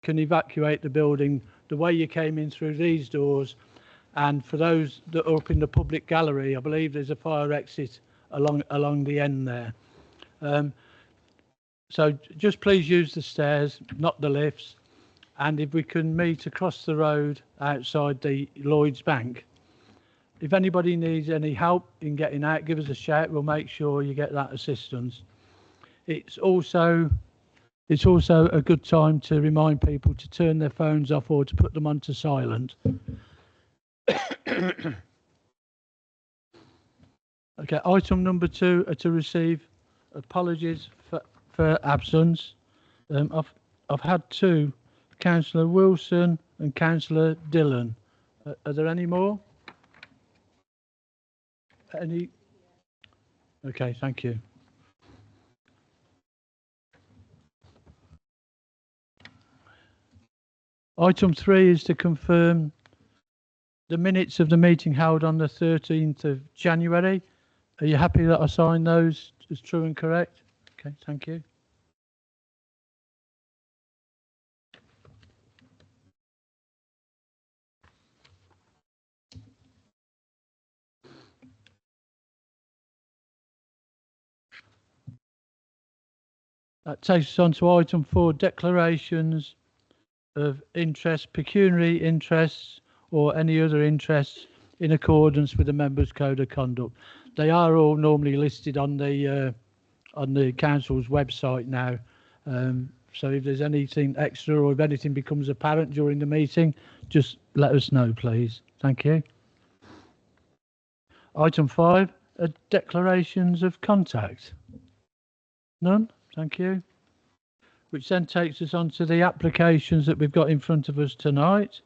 can evacuate the building the way you came in through these doors. And for those that are up in the public gallery, I believe there's a fire exit along the end there. So just please use the stairs, not the lifts. And if we can meet across the road outside the Lloyds Bank. If anybody needs any help in getting out, give us a shout. We'll make sure you get that assistance. It's also a good time to remind people to turn their phones off or to put them onto silent. Okay, item number 2 are to receive apologies for absence. I've had 2, Councillor Wilson and Councillor Dillon. Are there any more? Any? Okay, thank you. Item 3 is to confirm the minutes of the meeting held on the 13th of January. Are you happy that I sign those as true and correct? Okay, thank you. That takes us on to item 4, declarations of interest, pecuniary interests or any other interests in accordance with the Members' Code of Conduct. They are all normally listed on the council's website now. So if there's anything extra or if anything becomes apparent during the meeting, just let us know, please. Thank you. Item 5, declarations of contact. None? Thank you. Which then takes us on to the applications that we've got in front of us tonight.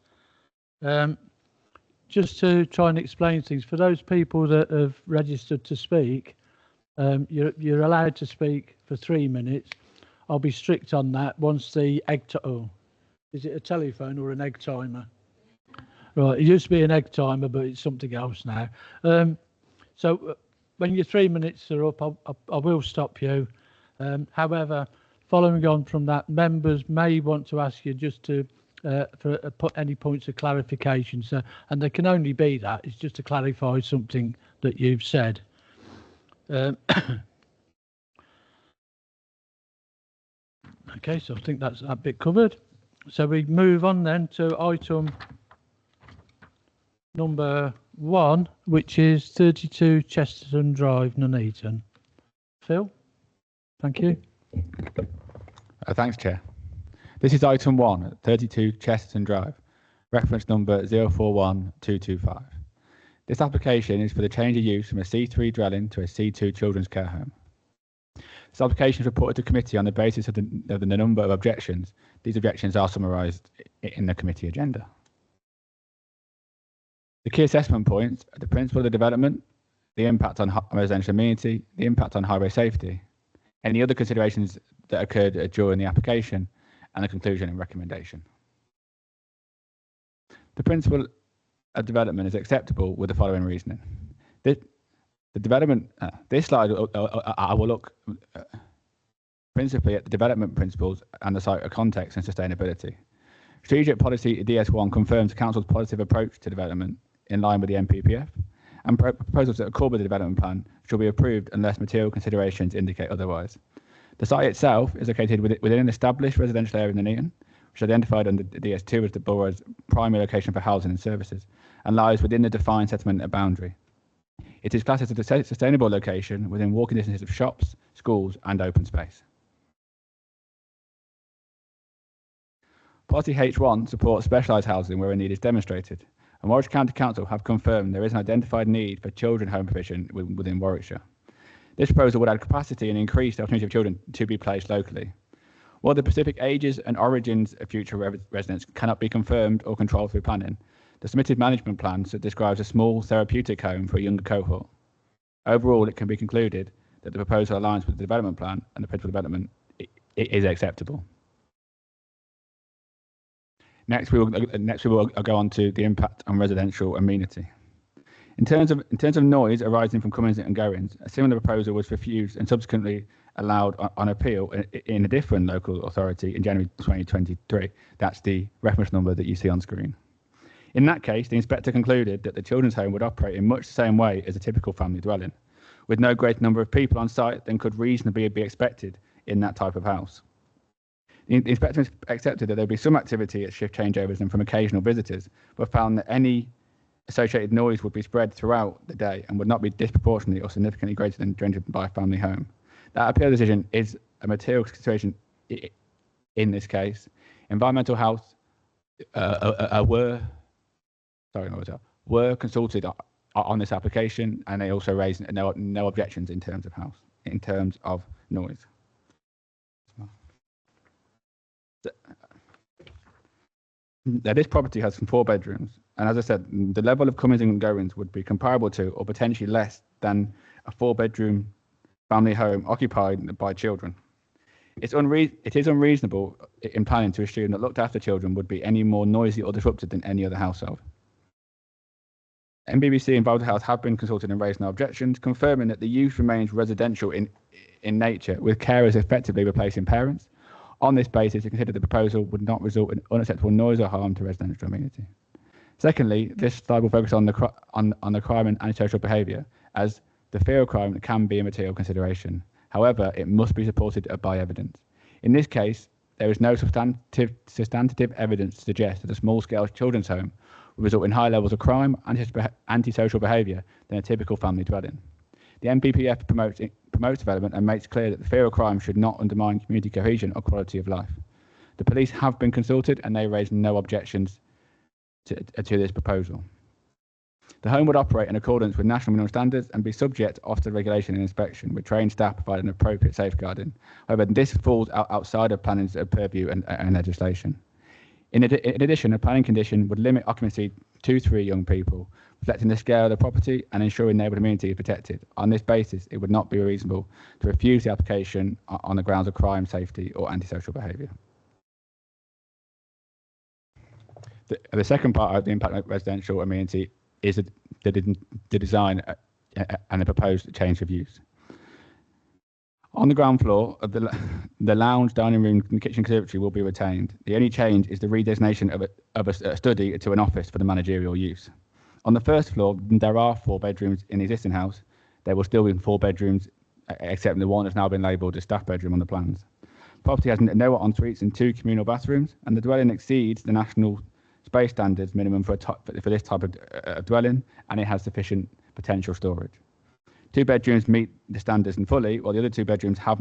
Just to try and explain things, for those people that have registered to speak, you're allowed to speak for 3 minutes. I'll be strict on that once the egg is it a telephone or an egg timer? Right, it used to be an egg timer, but it's something else now. So when your 3 minutes are up, I will stop you. However, following on from that, members may want to ask you just to put any points of clarification. So, and there can only be that. It's just to clarify something that you've said. Okay, so I think that's that bit covered. So we move on then to item number 1, which is 32 Chesterton Drive, Nuneaton. Phil, thank you. Thanks, Chair. This is item 1, 32 Chesterton Drive, reference number 041225. This application is for the change of use from a C3 dwelling to a C2 children's care home. This application is reported to committee on the basis of the number of objections. These objections are summarised in the committee agenda. The key assessment points are the principle of the development, the impact on residential amenity, the impact on highway safety, any other considerations that occurred during the application, and the conclusion and recommendation. The principle of development is acceptable with the following reasoning. This slide, I will look principally at the development principles and the site context and sustainability. Strategic Policy DS1 confirms the Council's positive approach to development in line with the NPPF, and proposals that accord with the development plan shall be approved unless material considerations indicate otherwise. The site itself is located within an established residential area in Nuneaton, which is identified under DS2 as the borough's primary location for housing and services, and lies within the defined settlement boundary. It is classed as a sustainable location within walking distances of shops, schools, and open space. Policy H1 supports specialised housing where a need is demonstrated, and Warwickshire County Council have confirmed there is an identified need for children home provision within Warwickshire. This proposal would add capacity and increase the opportunity of children to be placed locally. While the specific ages and origins of future residents cannot be confirmed or controlled through planning, the submitted management plan describes a small therapeutic home for a younger cohort. Overall, it can be concluded that the proposal aligns with the development plan and the principal development is acceptable. Next, we will go on to the impact on residential amenity. In terms of noise arising from comings and goings, a similar proposal was refused and subsequently allowed on appeal in a different local authority in January 2023. That's the reference number that you see on screen. In that case, the inspector concluded that the children's home would operate in much the same way as a typical family dwelling, with no greater number of people on site than could reasonably be expected in that type of house. The inspector accepted that there would be some activity at shift changeovers and from occasional visitors, but found that any associated noise would be spread throughout the day and would not be disproportionately or significantly greater than generated by a family home. That appeal decision is a material consideration in this case. Environmental health were consulted on this application, and they also raised no objections in terms of noise. This property has 4 bedrooms, and as I said, the level of comings and goings would be comparable to or potentially less than a 4-bedroom family home occupied by children. It is unreasonable in planning to assume that looked after children would be any more noisy or disrupted than any other household. NBBC and Environmental Health have been consulted and raised no objections, confirming that the use remains residential in nature, with carers effectively replacing parents. On this basis, it considered the proposal would not result in unacceptable noise or harm to residential amenity. Secondly, this slide will focus on the crime and antisocial behaviour, as the fear of crime can be a material consideration. However, it must be supported by evidence. In this case, there is no substantive evidence to suggest that a small-scale children's home will result in higher levels of crime and antisocial behaviour than a typical family dwelling. The NPPF promotes development and makes clear that the fear of crime should not undermine community cohesion or quality of life. The police have been consulted and they raised no objections to this proposal. The home would operate in accordance with national minimum standards and be subject to Ofsted regulation and inspection, with trained staff providing appropriate safeguarding. However, this falls outside of planning's purview and legislation. In addition, a planning condition would limit occupancy to 3 young people, reflecting the scale of the property and ensuring neighbourhood immunity is protected. On this basis, it would not be reasonable to refuse the application on the grounds of crime, safety or antisocial behaviour. The second part of the impact on residential amenity is the design and the proposed change of use. On the ground floor of the lounge, dining room and kitchen conservatory will be retained. The only change is the redesignation of a study to an office for the managerial use. On the first floor, there are 4 bedrooms in the existing house. There will still be 4 bedrooms, except the one that's now been labelled as staff bedroom on the plans. The property has no en-suites and 2 communal bathrooms, and the dwelling exceeds the national space standards minimum for this type of dwelling, and it has sufficient potential storage. 2 bedrooms meet the standards in fully, while the other 2 bedrooms have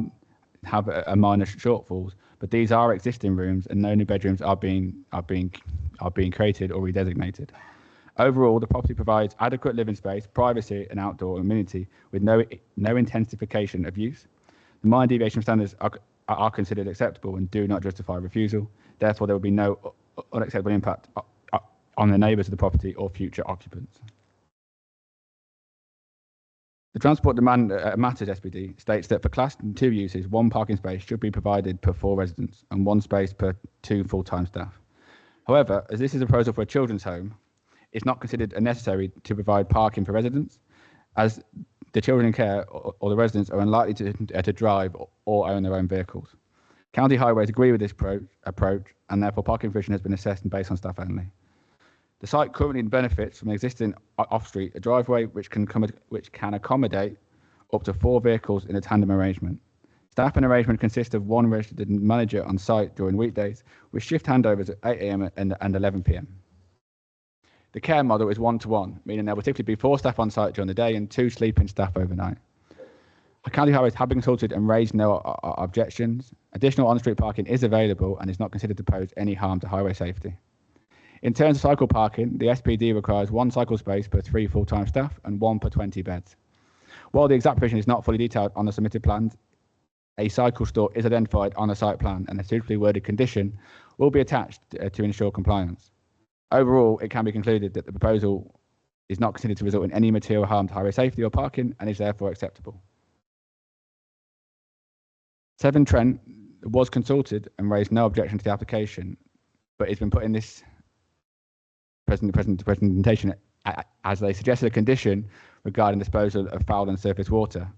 a minor shortfalls. But these are existing rooms, and no new bedrooms are being created or redesignated. Overall, the property provides adequate living space, privacy, and outdoor amenity with no intensification of use. The minor deviation standards are considered acceptable and do not justify refusal. Therefore, there will be no unacceptable impact on the neighbours of the property or future occupants. The Transport Demand Matters SPD states that for Class 2 uses, 1 parking space should be provided per 4 residents and 1 space per 2 full-time staff. However, as this is a proposal for a children's home, it's not considered necessary to provide parking for residents, as the children in care or the residents are unlikely to drive or own their own vehicles. County Highways agree with this approach, and therefore parking provision has been assessed and based on staff only. The site currently benefits from an existing off-street driveway which can accommodate up to 4 vehicles in a tandem arrangement. Staffing arrangement consists of 1 registered manager on site during weekdays, with shift handovers at 8 a.m. and 11 p.m. The care model is 1-to-1, meaning there will typically be 4 staff on site during the day and 2 sleeping staff overnight. County Highways have been consulted and raised no objections. Additional on-street parking is available and is not considered to pose any harm to highway safety. In terms of cycle parking, the SPD requires 1 cycle space per 3 full-time staff and 1 per 20 beds. While the exact provision is not fully detailed on the submitted plans, a cycle store is identified on the site plan, and a suitably worded condition will be attached to ensure compliance. Overall, it can be concluded that the proposal is not considered to result in any material harm to highway safety or parking and is therefore acceptable. Severn Trent was consulted and raised no objection to the application, but it's been put in this presentation as they suggested a condition regarding disposal of foul and surface water.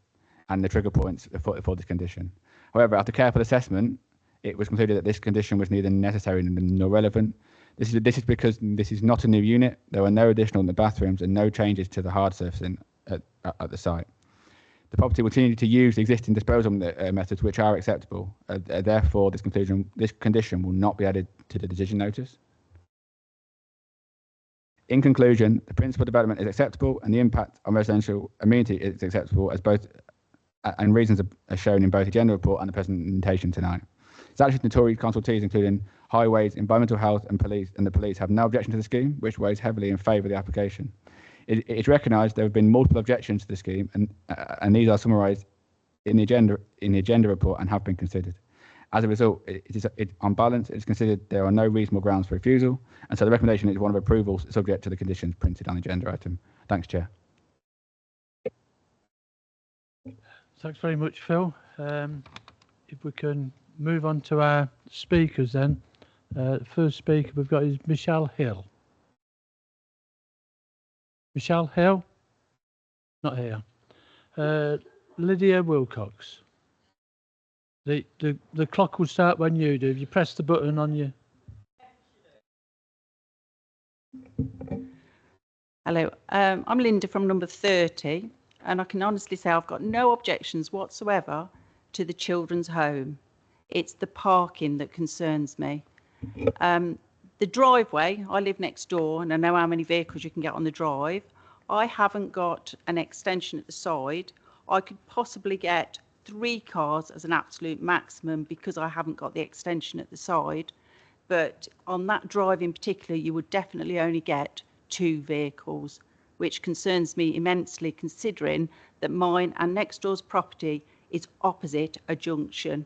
and the trigger points for this condition. However, after careful assessment, it was concluded that this condition was neither necessary nor relevant. This is because this is not a new unit. There were no additional bathrooms and no changes to the hard surfacing at the site. The property will continue to use the existing disposal methods which are acceptable. Therefore, this condition will not be added to the decision notice. In conclusion, the principal development is acceptable and the impact on residential amenity is acceptable as both and reasons are shown in both the agenda report and the presentation tonight. Statutory and Tory consultees, including highways, environmental health and the police have no objection to the scheme, which weighs heavily in favour of the application. It is recognised there have been multiple objections to the scheme and these are summarised in the agenda report and have been considered. As a result, on balance, it is considered there are no reasonable grounds for refusal, and so the recommendation is one of approval subject to the conditions printed on the agenda item. Thanks, Chair. Thanks very much, Phil. If we can move on to our speakers then. The first speaker we've got is Michelle Hill. Michelle Hill? Not here. Lydia Wilcox. The clock will start when you do. If you press the button on your... Hello, I'm Linda from number 30, and I can honestly say I've got no objections whatsoever to the children's home. It's the parking that concerns me. The driveway, I live next door and I know how many vehicles you can get on the drive. I haven't got an extension at the side. I could possibly get 3 cars as an absolute maximum because I haven't got the extension at the side. But on that drive in particular, you would definitely only get 2 vehicles, which concerns me immensely considering that mine and next door's property is opposite a junction,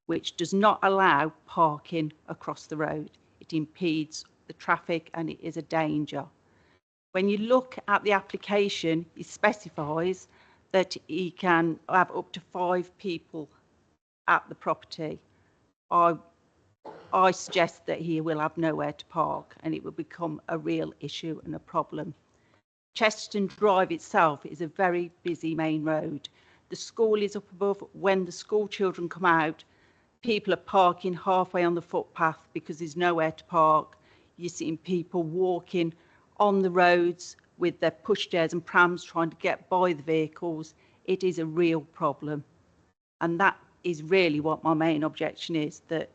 which does not allow parking across the road. It impedes the traffic and it is a danger. When you look at the application, it specifies that he can have up to 5 people at the property. I suggest that he will have nowhere to park and it will become a real issue and a problem. Chesterton Drive itself is a very busy main road. The school is up above. When the school children come out, people are parking halfway on the footpath because there's nowhere to park. You're seeing people walking on the roads with their pushchairs and prams trying to get by the vehicles. It is a real problem. And that is really what my main objection is, that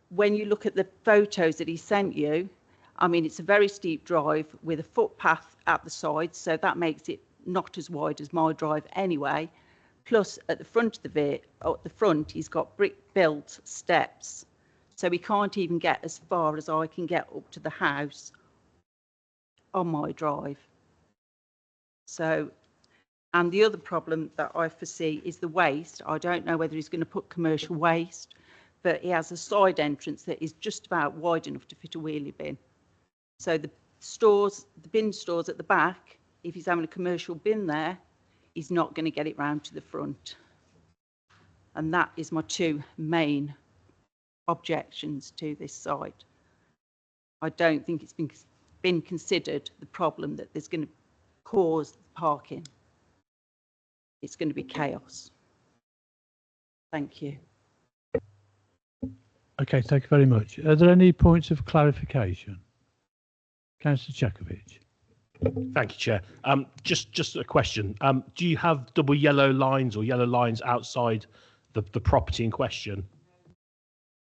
when you look at the photos that he sent you, I mean, it's a very steep drive with a footpath at the side, so that makes it not as wide as my drive anyway. Plus, at the front of the front, he's got brick-built steps, so he can't even get as far as I can get up to the house on my drive. So, and the other problem that I foresee is the waste. I don't know whether he's going to put commercial waste, but he has a side entrance that is just about wide enough to fit a wheelie bin. So the stores, the bin stores at the back, if he's having a commercial bin there, he's not going to get it round to the front. And that is my 2 main objections to this site. I don't think it's been considered the problem that there's going to cause parking. It's going to be chaos. Thank you. Okay, thank you very much. Are there any points of clarification? Councillor Chekovich. Thank you, Chair. Just a question. Do you have double yellow lines or yellow lines outside the property in question?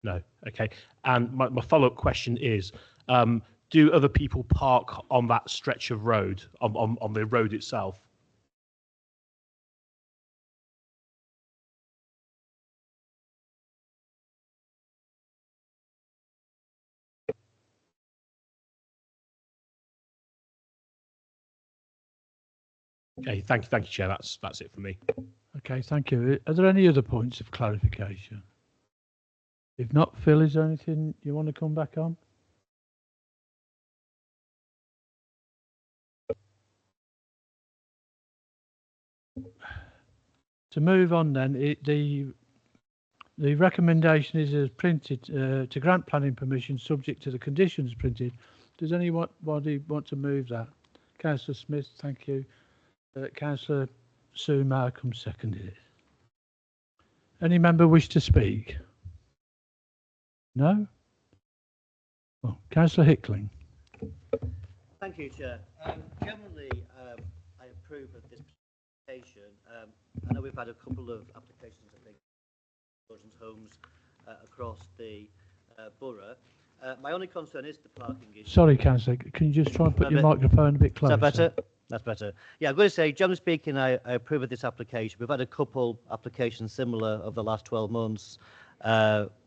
No. Okay. And my follow-up question is, do other people park on that stretch of road, on the road itself? Okay, thank you, Chair. That's it for me. Okay, thank you. Are there any other points of clarification? If not, Phil, is there anything you want to come back on? To move on then, the recommendation is as printed to grant planning permission subject to the conditions printed. Does anybody want to move that? Councillor Smith, thank you. Councillor Sue Markham seconded it. Any member wish to speak? No? Well, Councillor Hickling. Thank you, Chair. Generally, I approve of this application. I know we've had a couple of applications, I think, children's homes across the borough. My only concern is the parking issue. Sorry, Councillor, can you just try and put your microphone a bit closer? Is that better? That's better. Yeah, I'm going to say, generally speaking, I approve of this application. We've had a couple applications similar over the last 12 months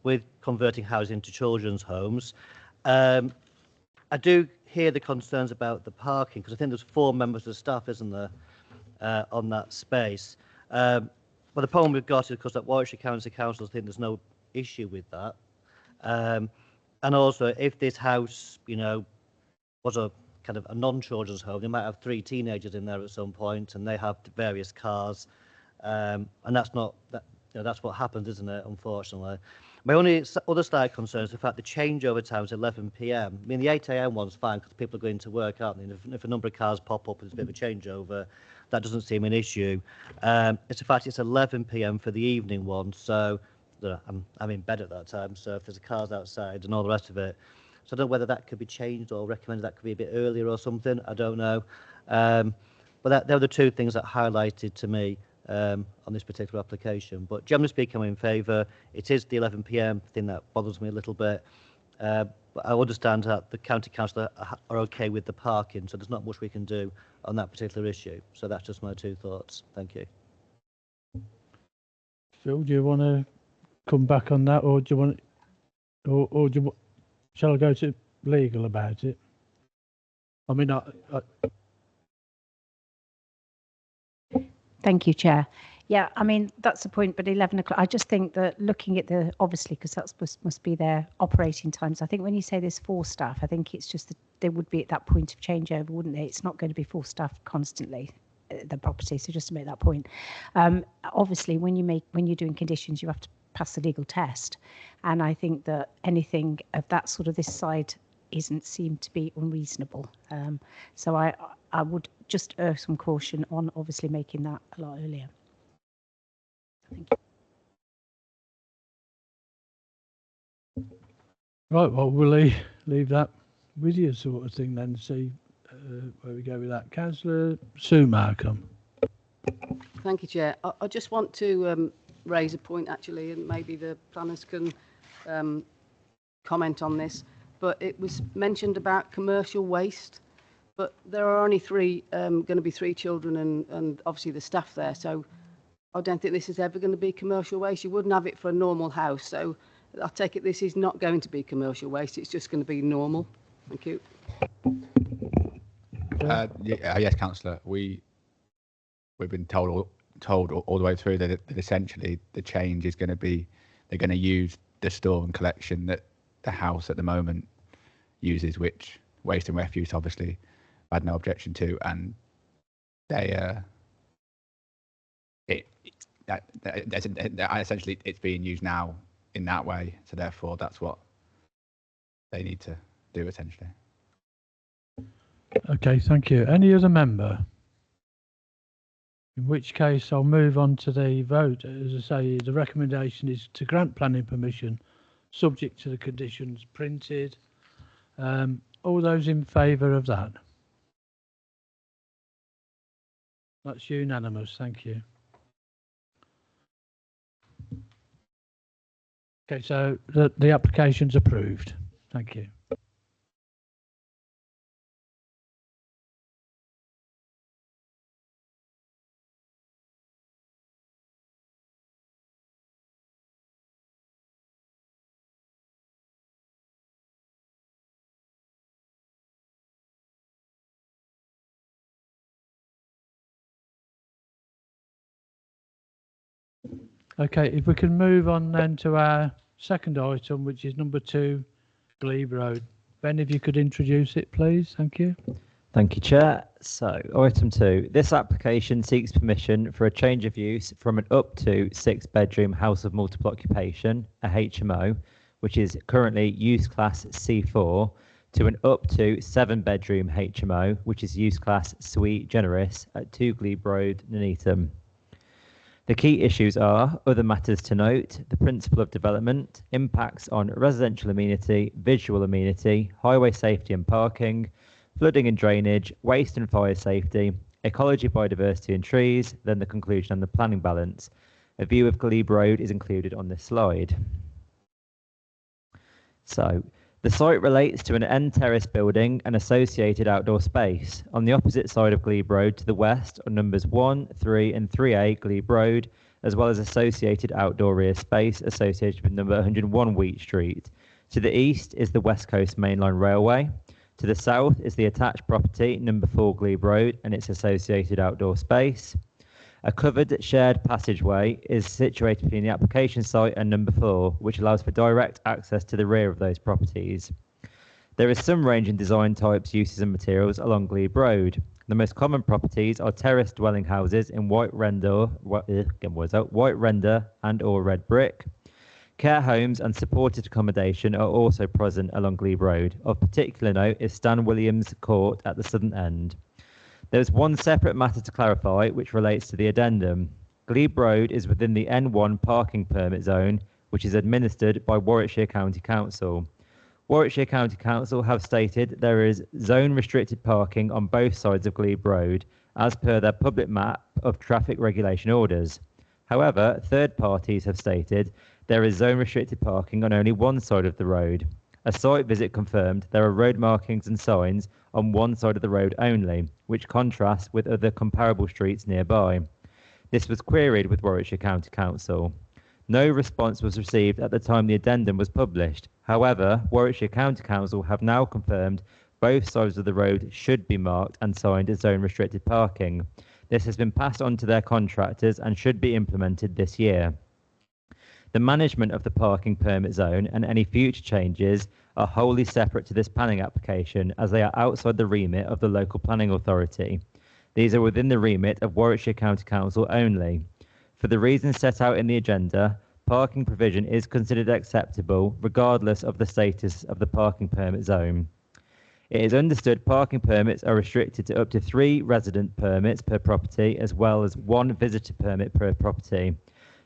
with converting housing into children's homes. I do hear the concerns about the parking, because I think there's 4 members of staff, isn't there, on that space. But the problem we've got is, of course, that Warwickshire County Council think there's no issue with that. And also, if this house, you know, was a kind of a non-children's home, they might have 3 teenagers in there at some point, and they have various cars, and that's not that. You know, that's what happens, isn't it? Unfortunately, my only other slight concern is the fact the changeover time is 11 p.m. I mean, the 8 a.m. one's fine because people are going to work, aren't they? And if a number of cars pop up and there's a bit of a changeover, that doesn't seem an issue. It's the fact it's 11 p.m. for the evening one, so I'm in bed at that time. So if there's cars outside and all the rest of it, so I don't know whether that could be changed or recommended that could be a bit earlier or something. I don't know. But they're the 2 things that highlighted to me on this particular application. But generally speaking, I'm in favour. It is the 11 p.m. thing that bothers me a little bit. But I understand that the county council are okay with the parking, so there's not much we can do on that particular issue. So that's just my 2 thoughts. Thank you. Phil, do you want to come back on that, or do you want, or do you, shall I go to legal about it? I mean, Thank you, Chair. Yeah, I mean, that's the point, but 11 o'clock, I just think that looking at the, obviously, because that must be their operating times. I think when you say there's 4 staff, I think it's just that they would be at that point of changeover, wouldn't they? It's not going to be 4 staff constantly, the property. So just to make that point. Obviously, when you're doing conditions, you have to pass the legal test. And I think that anything of that sort of this side isn't seem to be unreasonable. So I would just urge some caution on obviously making that a lot earlier. Thank you. right, well, we'll leave that with you sort of thing then, see where we go with that. Councillor Sue Markham. Thank you, Chair. I just want to raise a point, actually, and maybe the planners can comment on this. But it was mentioned about commercial waste, but there are only going to be 3 children and obviously the staff there. So I don't think this is ever going to be commercial waste. You wouldn't have it for a normal house. So I take it this is not going to be commercial waste. It's just going to be normal. Thank you. Yes, Councillor. We've been told all the way through that essentially the change is going to be they're going to use the store and collection that the house at the moment uses, which waste and refuse obviously I had no objection to, and they essentially it's being used now in that way, so therefore that's what they need to do essentially. Okay, thank you. Any other member? In which case I'll move on to the vote. As I say, the recommendation is to grant planning permission subject to the conditions printed. All those in favour of that? That's unanimous, thank you. Okay, so the application's approved. Thank you. Okay, if we can move on then to our second item, which is number 2, Glebe Road. Ben, if you could introduce it, please. Thank you. Thank you, Chair. So, item 2. This application seeks permission for a change of use from an up to 6-bedroom house of multiple occupation, a HMO, which is currently use class C4, to an up to 7-bedroom HMO, which is use class sui generis at 2 Glebe Road, Nuneaton. The key issues are other matters to note, the principle of development, impacts on residential amenity, visual amenity, highway safety and parking, flooding and drainage, waste and fire safety, ecology, biodiversity and trees, then the conclusion and the planning balance. A view of Glebe Road is included on this slide. So, the site relates to an end terrace building and associated outdoor space. On the opposite side of Glebe Road to the west are numbers 1, 3 and 3A Glebe Road, as well as associated outdoor rear space associated with number 101 Wheat Street. To the east is the West Coast Mainline Railway. To the south is the attached property, number 4 Glebe Road, and its associated outdoor space. A covered shared passageway is situated between the application site and number 4, which allows for direct access to the rear of those properties. There is some range in design types, uses and materials along Glebe Road. The most common properties are terrace dwelling houses in white render and or red brick. Care homes and supported accommodation are also present along Glebe Road. Of particular note is Stan Williams Court at the southern end. There is one separate matter to clarify, which relates to the addendum. Glebe Road is within the N1 parking permit zone, which is administered by Warwickshire County Council. Warwickshire County Council have stated there is zone restricted parking on both sides of Glebe Road, as per their public map of traffic regulation orders. However, third parties have stated there is zone restricted parking on only one side of the road. A site visit confirmed there are road markings and signs on one side of the road only, which contrasts with other comparable streets nearby. This was queried with Warwickshire County Council. No response was received at the time the addendum was published. However, Warwickshire County Council have now confirmed both sides of the road should be marked and signed as zone restricted parking. This has been passed on to their contractors and should be implemented this year. The management of the parking permit zone and any future changes are wholly separate to this planning application, as they are outside the remit of the local planning authority. These are within the remit of Warwickshire County Council only. For the reasons set out in the agenda, parking provision is considered acceptable regardless of the status of the parking permit zone. It is understood parking permits are restricted to up to 3 resident permits per property, as well as 1 visitor permit per property.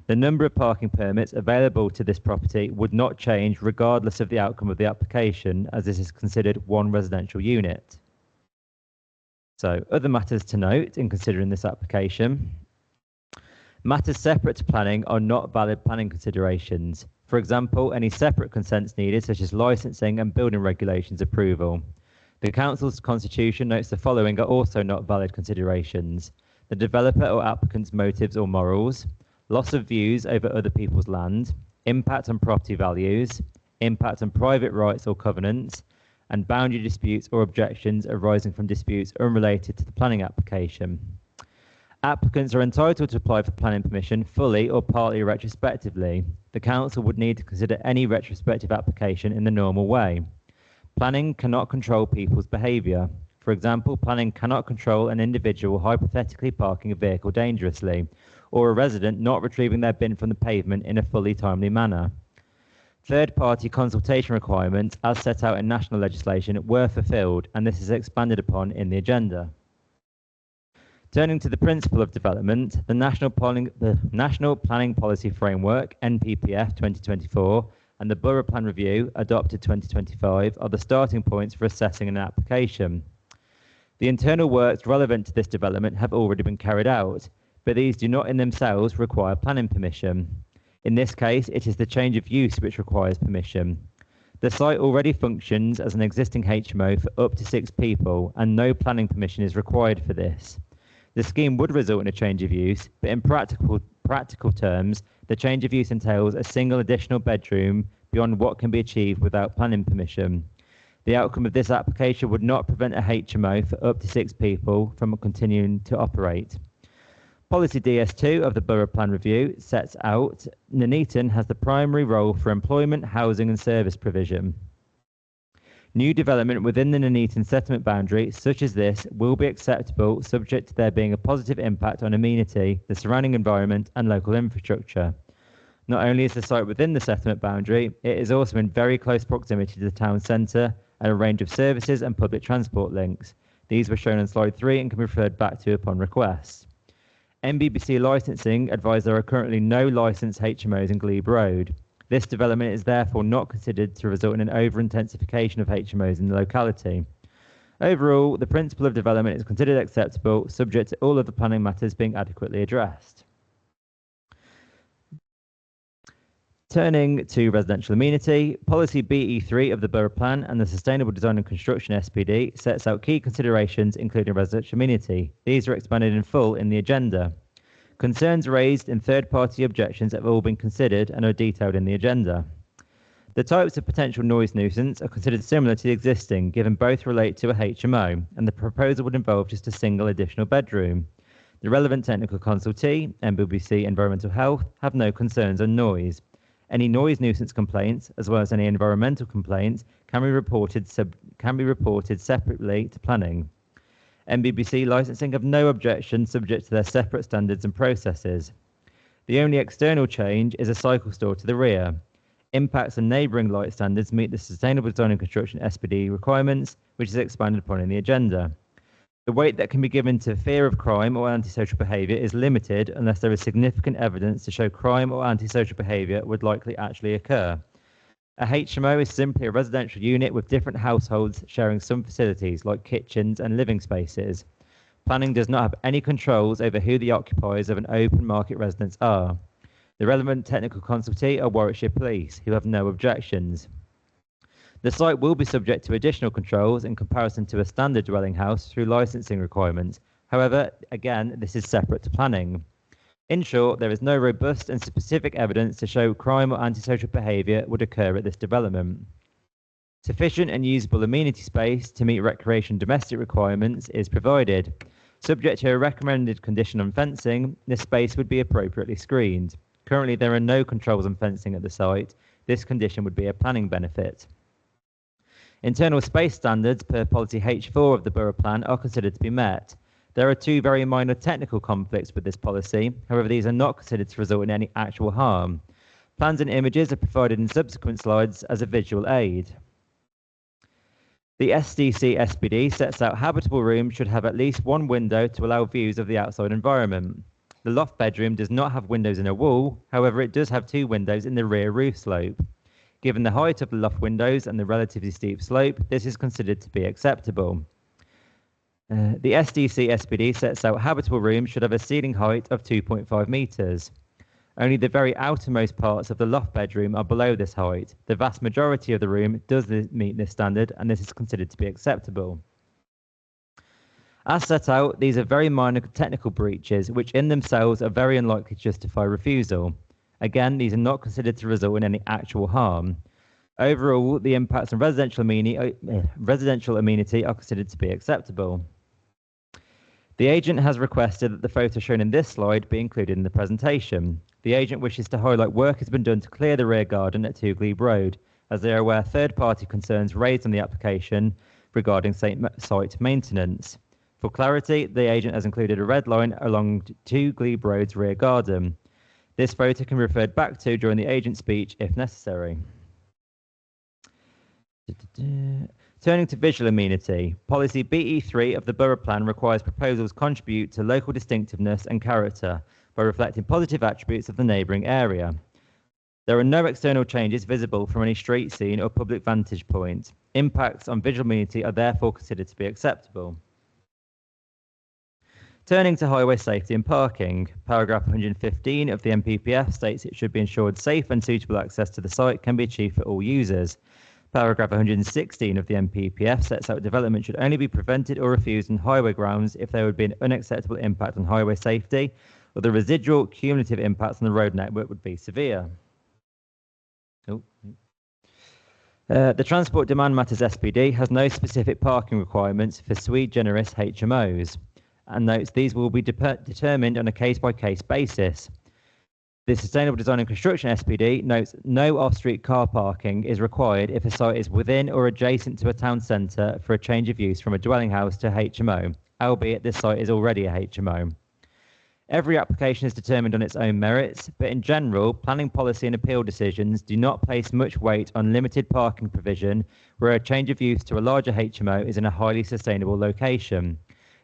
The number of parking permits available to this property would not change regardless of the outcome of the application, as this is considered one residential unit. So, other matters to note in considering this application. Matters separate to planning are not valid planning considerations. For example, any separate consents needed, such as licensing and building regulations approval. The Council's constitution notes the following are also not valid considerations: the developer or applicant's motives or morals, loss of views over other people's land, impact on property values, impact on private rights or covenants, and boundary disputes or objections arising from disputes unrelated to the planning application. Applicants are entitled to apply for planning permission fully or partly retrospectively. The Council would need to consider any retrospective application in the normal way. Planning cannot control people's behaviour. For example, planning cannot control an individual hypothetically parking a vehicle dangerously, or a resident not retrieving their bin from the pavement in a fully timely manner. Third-party consultation requirements, as set out in national legislation, were fulfilled, and this is expanded upon in the agenda. Turning to the principle of development, the National Planning Policy Framework, NPPF 2024, and the Borough Plan Review, adopted 2025, are the starting points for assessing an application. The internal works relevant to this development have already been carried out, but these do not in themselves require planning permission. In this case, it is the change of use which requires permission. The site already functions as an existing HMO for up to 6 people, and no planning permission is required for this. The scheme would result in a change of use, but in practical terms, the change of use entails a single additional bedroom beyond what can be achieved without planning permission. The outcome of this application would not prevent a HMO for up to 6 people from continuing to operate. Policy DS2 of the Borough Plan Review sets out Nuneaton has the primary role for employment, housing and service provision. New development within the Nuneaton settlement boundary, such as this, will be acceptable subject to there being a positive impact on amenity, the surrounding environment and local infrastructure. Not only is the site within the settlement boundary, it is also in very close proximity to the town centre and a range of services and public transport links. These were shown on slide 3 and can be referred back to upon request. NBBC licensing advised there are currently no licensed HMOs in Glebe Road. This development is therefore not considered to result in an over-intensification of HMOs in the locality. Overall, the principle of development is considered acceptable, subject to all of the planning matters being adequately addressed. Turning to residential amenity, policy BE3 of the Borough Plan and the Sustainable Design and Construction SPD sets out key considerations including residential amenity. These are expanded in full in the agenda. Concerns raised in third-party objections have all been considered and are detailed in the agenda. The types of potential noise nuisance are considered similar to the existing, given both relate to a HMO, and the proposal would involve just a single additional bedroom. The relevant technical consultee, NBBC Environmental Health, have no concerns on noise. Any noise nuisance complaints, as well as any environmental complaints, can be reported separately to planning. NBBC licensing have no objection subject to their separate standards and processes. The only external change is a cycle store to the rear. Impacts on neighbouring light standards meet the Sustainable Design and Construction SPD requirements, which is expanded upon in the agenda. The weight that can be given to fear of crime or antisocial behaviour is limited unless there is significant evidence to show crime or antisocial behaviour would likely actually occur. A HMO is simply a residential unit with different households sharing some facilities like kitchens and living spaces. Planning does not have any controls over who the occupiers of an open market residence are. The relevant technical consultee are Warwickshire Police, who have no objections. The site will be subject to additional controls in comparison to a standard dwelling house through licensing requirements. However, again, this is separate to planning. In short, there is no robust and specific evidence to show crime or antisocial behaviour would occur at this development. Sufficient and usable amenity space to meet recreation domestic requirements is provided. Subject to a recommended condition on fencing, this space would be appropriately screened. Currently, there are no controls on fencing at the site. This condition would be a planning benefit. Internal space standards per policy H4 of the Borough Plan are considered to be met. There are two very minor technical conflicts with this policy. However, these are not considered to result in any actual harm. Plans and images are provided in subsequent slides as a visual aid. The SDC SPD sets out habitable rooms should have at least one window to allow views of the outside environment. The loft bedroom does not have windows in a wall. However, it does have two windows in the rear roof slope. Given the height of the loft windows and the relatively steep slope, this is considered to be acceptable. The SDC SPD sets out habitable rooms should have a ceiling height of 2.5 metres. Only the very outermost parts of the loft bedroom are below this height. The vast majority of the room does meet this standard, and this is considered to be acceptable. As set out, these are very minor technical breaches, which in themselves are very unlikely to justify refusal. Again, these are not considered to result in any actual harm. Overall, the impacts on residential amenity are considered to be acceptable. The agent has requested that the photo shown in this slide be included in the presentation. The agent wishes to highlight work has been done to clear the rear garden at 2 Glebe Road, as they are aware third-party concerns raised on the application regarding site maintenance. For clarity, the agent has included a red line along 2 Glebe Road's rear garden. This photo can be referred back to during the agent's speech if necessary. Turning to visual amenity, policy BE3 of the Borough Plan requires proposals contribute to local distinctiveness and character by reflecting positive attributes of the neighbouring area. There are no external changes visible from any street scene or public vantage point. Impacts on visual amenity are therefore considered to be acceptable. Turning to highway safety and parking, paragraph 115 of the MPPF states it should be ensured safe and suitable access to the site can be achieved for all users. Paragraph 116 of the MPPF sets out development should only be prevented or refused on highway grounds if there would be an unacceptable impact on highway safety or the residual cumulative impacts on the road network would be severe. The Transport Demand Matters SPD has no specific parking requirements for sui generis HMOs, and notes these will be determined on a case-by-case basis. The Sustainable Design and Construction SPD notes no off-street car parking is required if a site is within or adjacent to a town centre for a change of use from a dwelling house to HMO, albeit this site is already a HMO. Every application is determined on its own merits, but in general, planning policy and appeal decisions do not place much weight on limited parking provision where a change of use to a larger HMO is in a highly sustainable location.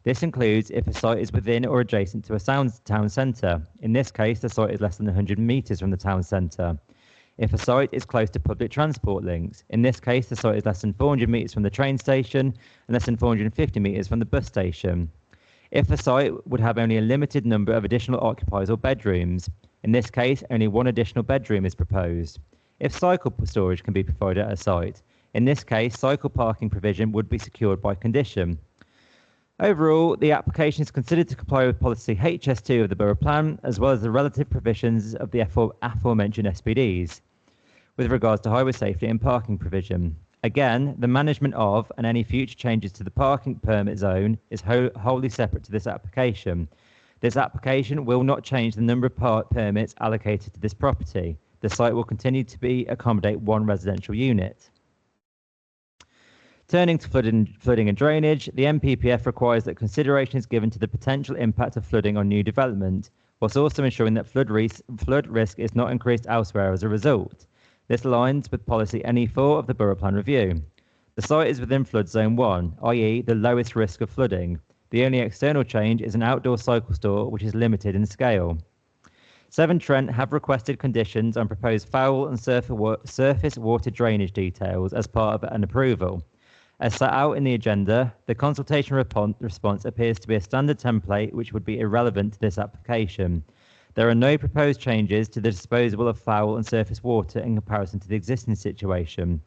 This includes if a site is within or adjacent to a town centre. In this case, the site is less than 100 metres from the town centre. If a site is close to public transport links. In this case, the site is less than 400 metres from the train station and less than 450 metres from the bus station. If a site would have only a limited number of additional occupiers or bedrooms. In this case, only one additional bedroom is proposed. If cycle storage can be provided at a site. In this case, cycle parking provision would be secured by condition. Overall, the application is considered to comply with policy HS2 of the Borough Plan, as well as the relative provisions of the aforementioned SPDs, with regards to highway safety and parking provision. Again, the management of and any future changes to the parking permit zone is wholly separate to this application. This application will not change the number of permits allocated to this property. The site will continue to accommodate one residential unit. Turning to flooding and drainage, the NPPF requires that consideration is given to the potential impact of flooding on new development, whilst also ensuring that flood risk is not increased elsewhere as a result. This aligns with policy NE4 of the Borough Plan Review. The site is within flood zone 1, i.e. the lowest risk of flooding. The only external change is an outdoor cycle store, which is limited in scale. Severn Trent have requested conditions on proposed foul and surface water drainage details as part of an approval. As set out in the agenda, the consultation response appears to be a standard template which would be irrelevant to this application. There are no proposed changes to the disposal of foul and surface water in comparison to the existing situation.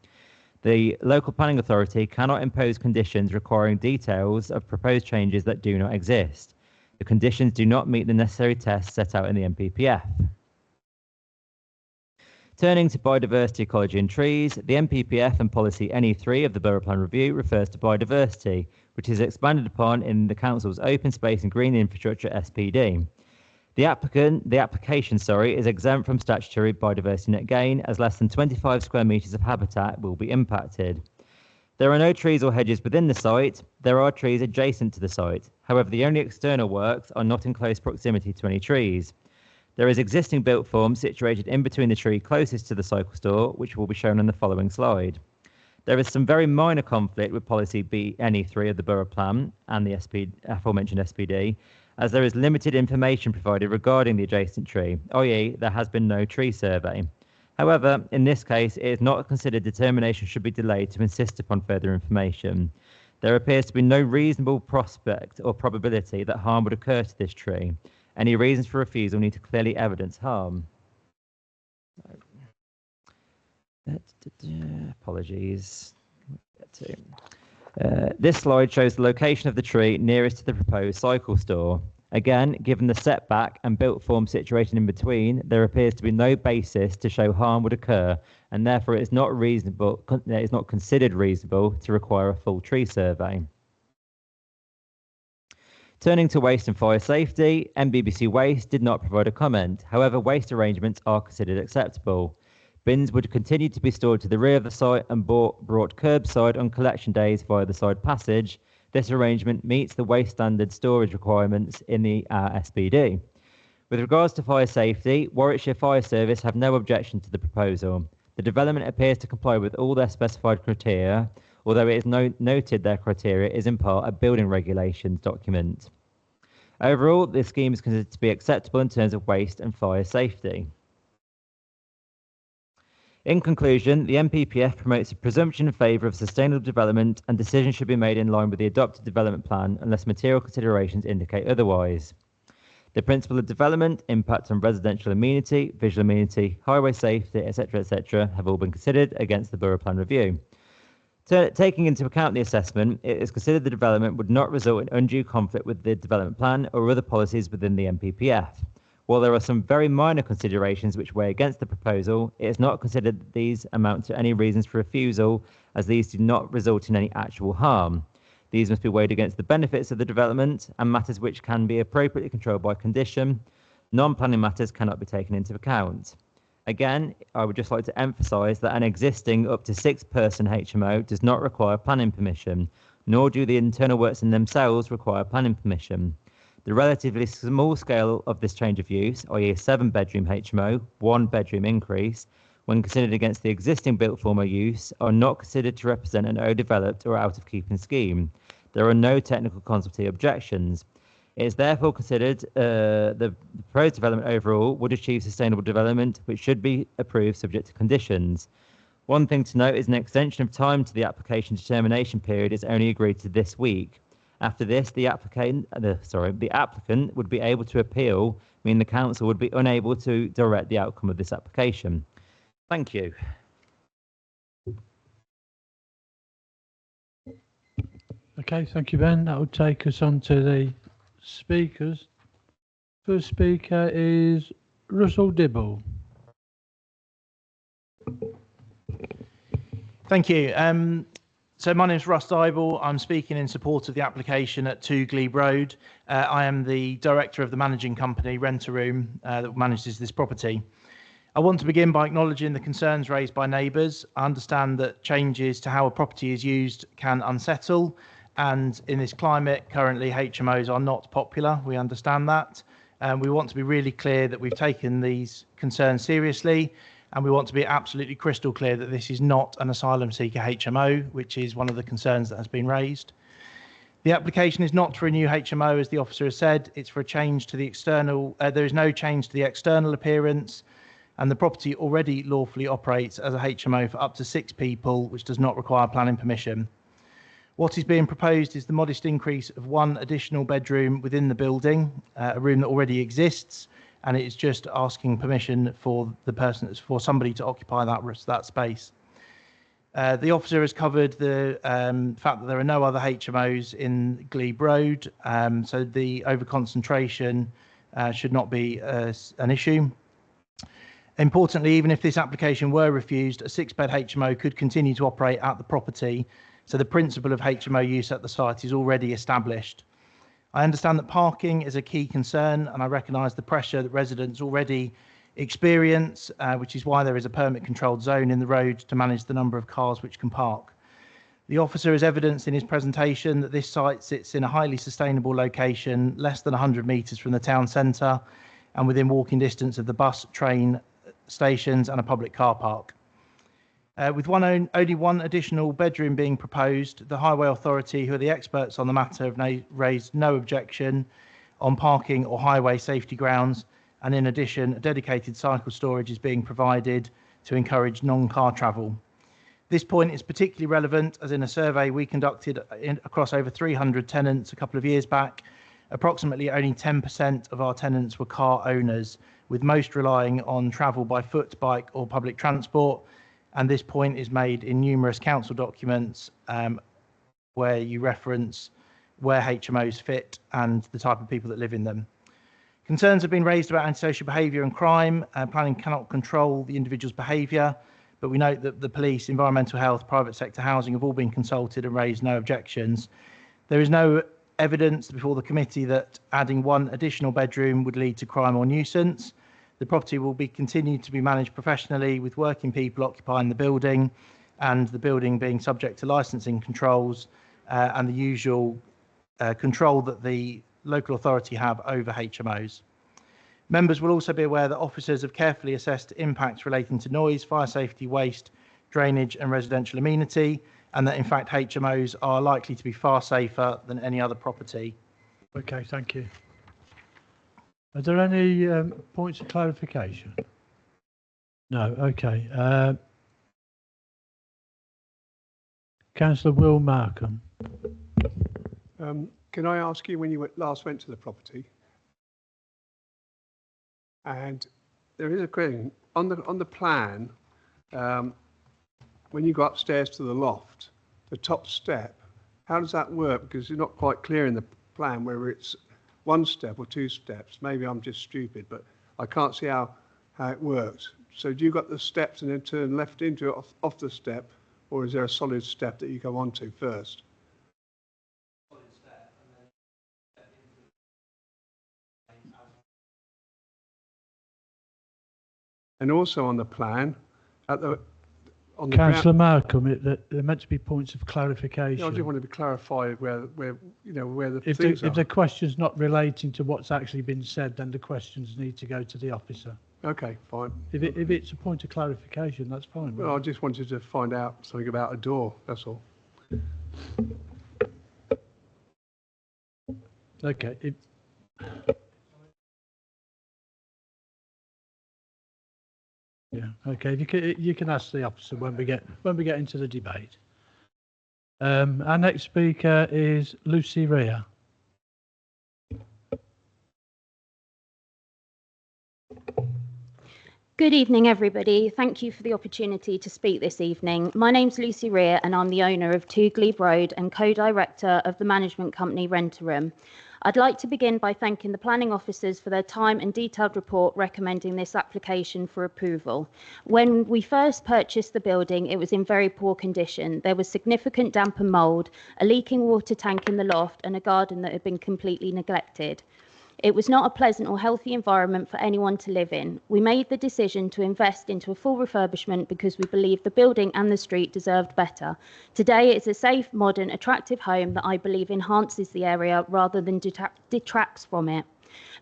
The local planning authority cannot impose conditions requiring details of proposed changes that do not exist. The conditions do not meet the necessary tests set out in the NPPF. Turning to biodiversity, ecology and trees, the NPPF and policy NE3 of the Borough Plan Review refers to biodiversity, which is expanded upon in the Council's Open Space and Green Infrastructure SPD. The application is exempt from statutory biodiversity net gain, as less than 25 square metres of habitat will be impacted. There are no trees or hedges within the site. There are trees adjacent to the site. However, the only external works are not in close proximity to any trees. There is existing built form situated in between the tree closest to the cycle store, which will be shown on the following slide. There is some very minor conflict with policy NE3 of the Borough Plan and the aforementioned SPD, as there is limited information provided regarding the adjacent tree, i.e. there has been no tree survey. However, in this case, it is not considered determination should be delayed to insist upon further information. There appears to be no reasonable prospect or probability that harm would occur to this tree. Any reasons for refusal need to clearly evidence harm. Apologies. This slide shows the location of the tree nearest to the proposed cycle store. Again, given the setback and built form situation in between, there appears to be no basis to show harm would occur, and therefore it is not considered reasonable to require a full tree survey. Turning to waste and fire safety, MBBC Waste did not provide a comment. However, waste arrangements are considered acceptable. Bins would continue to be stored to the rear of the site and brought curbside on collection days via the side passage. This arrangement meets the waste standard storage requirements in the SPD. With regards to fire safety, Warwickshire Fire Service have no objection to the proposal. The development appears to comply with all their specified criteria, although it is noted their criteria is in part a building regulations document. Overall, this scheme is considered to be acceptable in terms of waste and fire safety. In conclusion, the NPPF promotes a presumption in favour of sustainable development, and decisions should be made in line with the adopted development plan unless material considerations indicate otherwise. The principle of development, impact on residential amenity, visual amenity, highway safety, etc., have all been considered against the Borough Plan Review. Taking into account the assessment, it is considered the development would not result in undue conflict with the development plan or other policies within the NPPF. While there are some very minor considerations which weigh against the proposal, it is not considered that these amount to any reasons for refusal, as these do not result in any actual harm. These must be weighed against the benefits of the development and matters which can be appropriately controlled by condition. Non-planning matters cannot be taken into account. Again, I would just like to emphasise that an existing up to 6-person HMO does not require planning permission, nor do the internal works in themselves require planning permission. The relatively small scale of this change of use, i.e. a 7-bedroom HMO, 1-bedroom increase, when considered against the existing built form of use, are not considered to represent an overdeveloped or out-of-keeping scheme. There are no technical consultative objections. It is therefore considered the proposed development overall would achieve sustainable development, which should be approved subject to conditions. One thing to note is an extension of time to the application determination period is only agreed to this week. After this, the applicant would be able to appeal, meaning the council would be unable to direct the outcome of this application. Thank you. Okay, thank you, Ben. That will take us on to the speakers. First speaker is Russell Dibble. Thank you. So my name is Russ Dibble. I'm speaking in support of the application at 2 Glebe Road. I am the director of the managing company, Rent a Room, that manages this property. I want to begin by acknowledging the concerns raised by neighbours. I understand that changes to how a property is used can unsettle, and in this climate, currently HMOs are not popular. We understand that. We want to be really clear that we've taken these concerns seriously, and we want to be absolutely crystal clear that this is not an asylum seeker HMO, which is one of the concerns that has been raised. The application is not for a new HMO, as the officer has said. It's for a change to the external. There is no change to the external appearance, and the property already lawfully operates as a HMO for up to 6 people, which does not require planning permission. What is being proposed is the modest increase of 1 additional bedroom within the building, a room that already exists, and it is just asking permission for somebody to occupy that space. The officer has covered the fact that there are no other HMOs in Glebe Road, so the overconcentration should not be an issue. Importantly, even if this application were refused, a 6-bed HMO could continue to operate at the property, so the principle of HMO use at the site is already established. I understand that parking is a key concern, and I recognise the pressure that residents already experience, which is why there is a permit-controlled zone in the road to manage the number of cars which can park. The officer has evidenced in his presentation that this site sits in a highly sustainable location, less than 100 metres from the town centre, and within walking distance of the bus, train stations and a public car park. With only 1 additional bedroom being proposed, the Highway Authority, who are the experts on the matter, have raised no objection on parking or highway safety grounds, and in addition, a dedicated cycle storage is being provided to encourage non-car travel. This point is particularly relevant as in a survey we conducted across over 300 tenants a couple of years back, approximately only 10% of our tenants were car owners, with most relying on travel by foot, bike or public transport. And this point is made in numerous council documents where you reference where HMOs fit and the type of people that live in them. Concerns have been raised about antisocial behaviour and crime. Planning cannot control the individual's behaviour, but we note that the police, environmental health, private sector housing have all been consulted and raised no objections. There is no evidence before the committee that adding 1 additional bedroom would lead to crime or nuisance. The property will be continued to be managed professionally with working people occupying the building, and the building being subject to licensing controls and the usual control that the local authority have over HMOs. Members will also be aware that officers have carefully assessed impacts relating to noise, fire safety, waste, drainage and residential amenity, and that in fact HMOs are likely to be far safer than any other property. Okay, thank you. Are there any points of clarification? No, okay. Councillor Will Markham. Can I ask you when you last went to the property? And there is a question on the plan. When you go upstairs to the loft, the top step, how does that work? Because it's not quite clear in the plan whether it's 1 step or 2 steps. Maybe I'm just stupid, but I can't see how it works. So do you got the steps and then turn left into it off the step, or is there a solid step that you go onto first? Solid step and then step into. And also on the plan, Councillor Malcolm, there meant to be points of clarification. Yeah, I just wanted to clarify where the if things are. If the question's not relating to what's actually been said, then the questions need to go to the officer. Okay, fine. If it's a point of clarification, that's fine. Well, I just wanted to find out something about a door, that's all. Okay. Yeah. Okay. You can ask the officer when we get into the debate. Our next speaker is Lucy Rea. Good evening, everybody. Thank you for the opportunity to speak this evening. My name's Lucy Rea and I'm the owner of 2 Glebe Road and co-director of the management company Rent-A-Room. I'd like to begin by thanking the planning officers for their time and detailed report recommending this application for approval. When we first purchased the building, it was in very poor condition. There was significant damp and mould, a leaking water tank in the loft and a garden that had been completely neglected. It was not a pleasant or healthy environment for anyone to live in. We made the decision to invest into a full refurbishment because we believed the building and the street deserved better. Today, it's a safe, modern, attractive home that I believe enhances the area rather than detracts from it.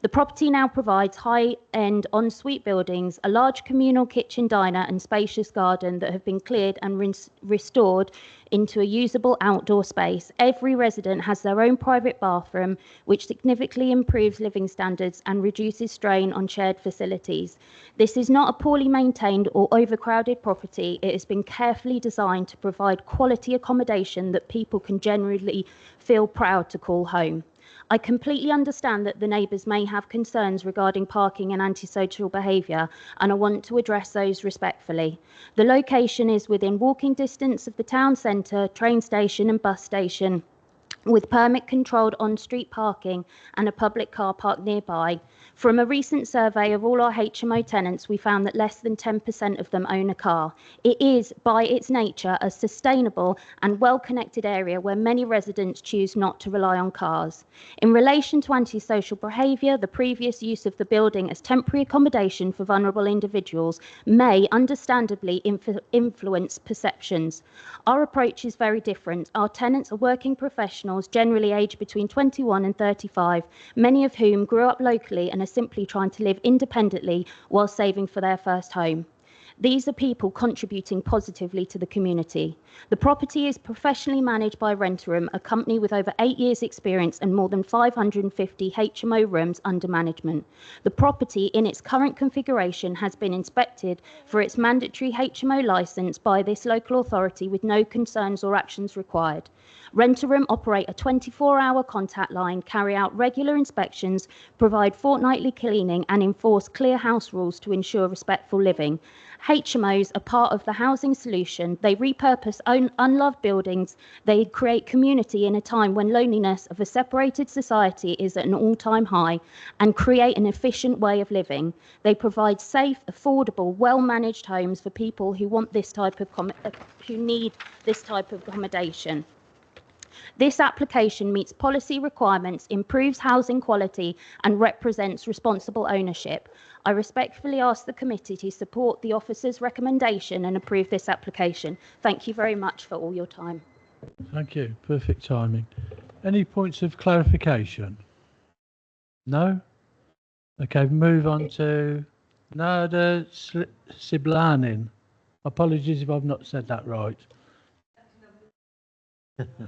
The property now provides high-end ensuite buildings, a large communal kitchen diner and spacious garden that have been cleared and restored into a usable outdoor space. Every resident has their own private bathroom, which significantly improves living standards and reduces strain on shared facilities. This is not a poorly maintained or overcrowded property. It has been carefully designed to provide quality accommodation that people can generally feel proud to call home. I completely understand that the neighbours may have concerns regarding parking and antisocial behaviour, and I want to address those respectfully. The location is within walking distance of the town centre, train station and bus station, with permit-controlled on-street parking and a public car park nearby. From a recent survey of all our HMO tenants, we found that less than 10% of them own a car. It is, by its nature, a sustainable and well-connected area where many residents choose not to rely on cars. In relation to antisocial behaviour, the previous use of the building as temporary accommodation for vulnerable individuals may, understandably, influence perceptions. Our approach is very different. Our tenants are working professionals, generally aged between 21 and 35, many of whom grew up locally and are simply trying to live independently while saving for their first home. These are people contributing positively to the community. The property is professionally managed by Rent-A-Room, a company with over 8 years' experience and more than 550 HMO rooms under management. The property, in its current configuration, has been inspected for its mandatory HMO licence by this local authority with no concerns or actions required. Rent-A-Room operate a 24-hour contact line, carry out regular inspections, provide fortnightly cleaning and enforce clear house rules to ensure respectful living. HMOs are part of the housing solution. They repurpose unloved buildings. They create community in a time when loneliness of a separated society is at an all-time high and create an efficient way of living. They provide safe, affordable, well-managed homes for people who want this type of who need this type of accommodation. This application meets policy requirements, improves housing quality and represents responsible ownership. I respectfully ask the committee to support the officer's recommendation and approve this application. Thank you very much for all your time. Thank you. Perfect timing. Any points of clarification? No? Okay, move on to Nada Siblanin. Apologies if I've not said that right.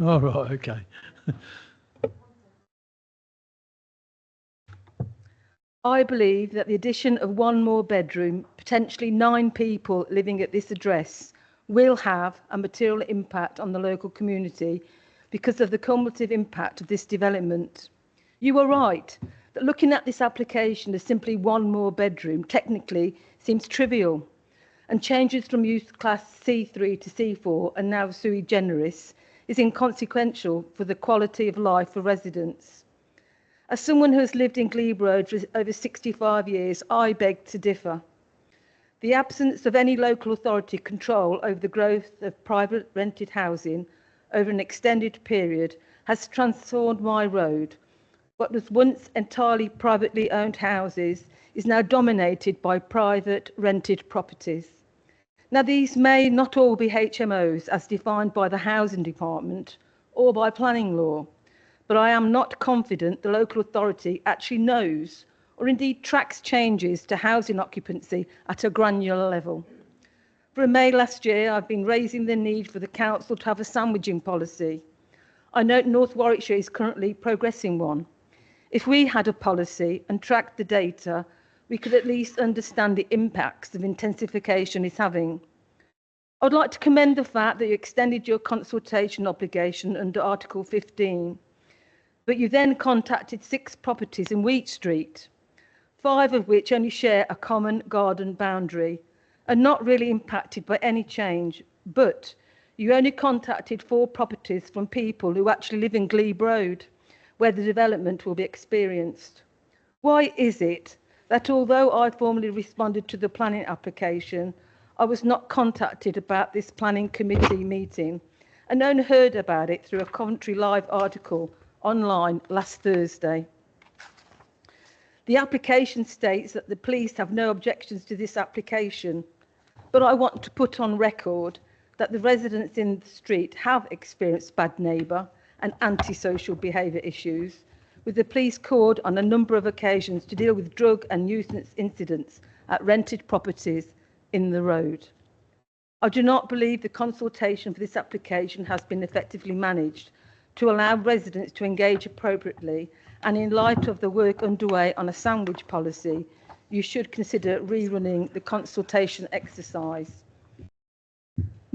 All right, okay. I believe that the addition of one more bedroom, potentially 9 people living at this address, will have a material impact on the local community because of the cumulative impact of this development. You are right that looking at this application as simply one more bedroom technically seems trivial, and changes from use class C3 to C4 and now sui generis is inconsequential for the quality of life for residents. As someone who has lived in Glebe Road for over 65 years, I beg to differ. The absence of any local authority control over the growth of private rented housing over an extended period has transformed my road. What was once entirely privately owned houses is now dominated by private rented properties. Now, these may not all be HMOs as defined by the Housing Department or by planning law, but I am not confident the local authority actually knows or indeed tracks changes to housing occupancy at a granular level. From May last year, I've been raising the need for the council to have a sandwiching policy. I note North Warwickshire is currently progressing one. If we had a policy and tracked the data, we could at least understand the impacts of intensification is having. I would like to commend the fact that you extended your consultation obligation under Article 15, but you then contacted 6 properties in Wheat Street, 5 of which only share a common garden boundary and not really impacted by any change, but you only contacted 4 properties from people who actually live in Glebe Road, where the development will be experienced. Why is it that although I formally responded to the planning application, I was not contacted about this planning committee meeting and only heard about it through a Coventry Live article online last Thursday? The application states that the police have no objections to this application, but I want to put on record that the residents in the street have experienced bad neighbour and antisocial behaviour issues, with the police called on a number of occasions to deal with drug and nuisance incidents at rented properties in the road. I do not believe the consultation for this application has been effectively managed to allow residents to engage appropriately, and in light of the work underway on a sandwich policy, you should consider rerunning the consultation exercise.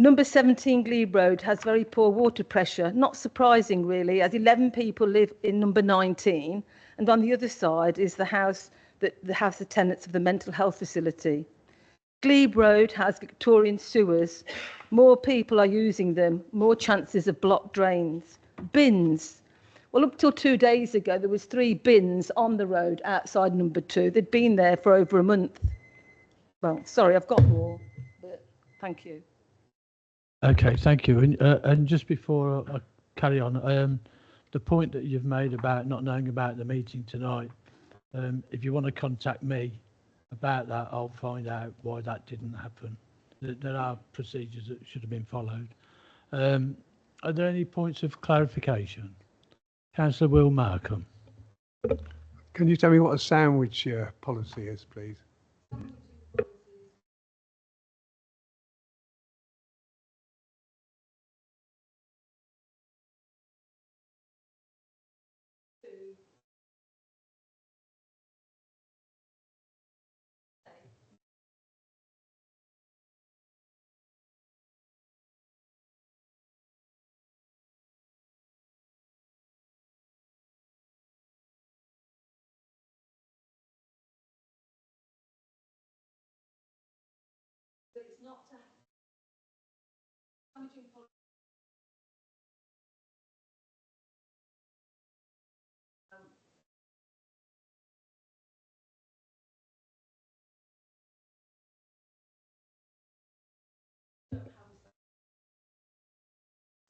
Number 17 Glebe Road has very poor water pressure, not surprising really, as 11 people live in number 19, and on the other side is the house that has the tenants of the mental health facility. Glebe Road has Victorian sewers. More people are using them, more chances of blocked drains. Bins. Well, up till 2 days ago, there was 3 bins on the road outside number 2. They'd been there for over a month. Well, sorry, I've got more, but thank you. Okay, thank you. And just before I carry on, the point that you've made about not knowing about the meeting tonight, if you want to contact me about that, I'll find out why that didn't happen. There are procedures that should have been followed. Are there any points of clarification? Councillor Will Markham. Can you tell me what a sandwich policy is, please?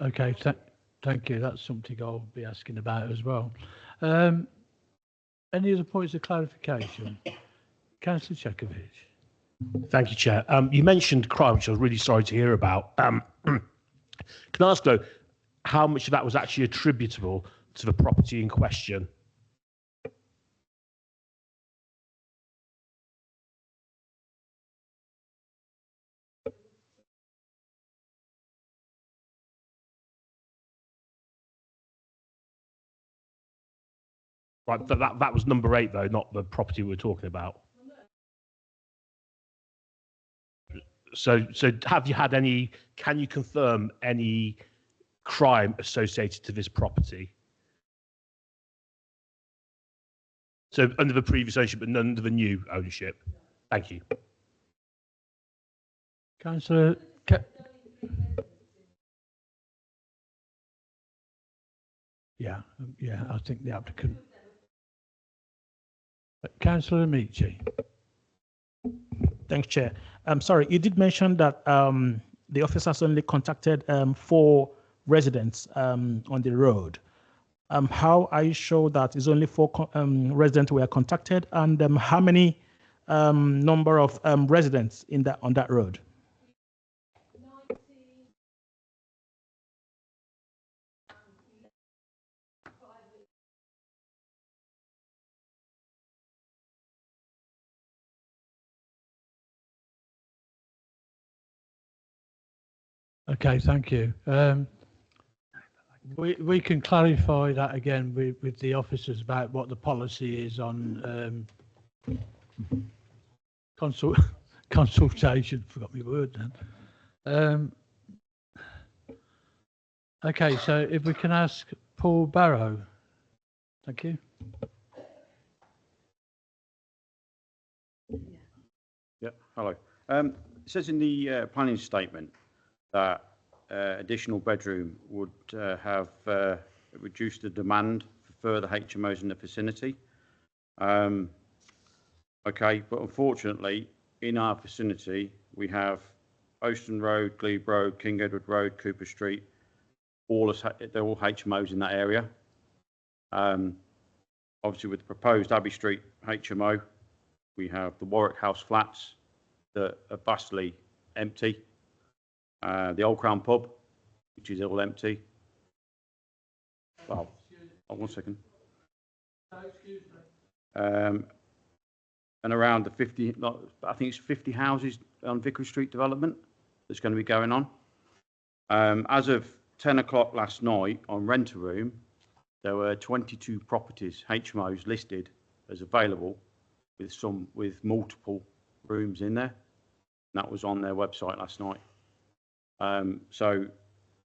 Okay, thank you. That's something I'll be asking about as well. Any other points of clarification? Councillor Chekovich. Thank you, Chair. You mentioned crime, which I was really sorry to hear about. Can I ask, though, how much of that was actually attributable to the property in question? Right, that was number 8, though, not the property we were talking about. So have you had any, can you confirm any crime associated to this property? So under the previous ownership, but none under the new ownership. Thank you. Councillor. Yeah, I think the applicant. Councillor Amici. Thanks, Chair. Sorry, you did mention that the officers only contacted 4 residents on the road. How are you sure that it's only 4 residents were contacted, and how many number of residents on that road? Okay, thank you. We can clarify that again with the officers about what the policy is on consultation. Forgot my word then. Okay, so if we can ask Paul Barrow. Thank you. Yeah, hello. It says in the planning statement that additional bedroom would have reduced the demand for further HMOs in the vicinity. Okay, but unfortunately, in our vicinity, we have Ocean Road, Glebe Road, King Edward Road, Cooper Street. They're all HMOs in that area. Obviously, with the proposed Abbey Street HMO, we have the Warwick House flats that are vastly empty. The Old Crown pub, which is all empty. Well, hold 1 second. And around the 50, I think it's 50 houses on Vicarage Street development that's going to be going on. As of 10 o'clock last night on Rent-A-Room, there were 22 properties, HMOs, listed as available with multiple rooms in there. And that was on their website last night. So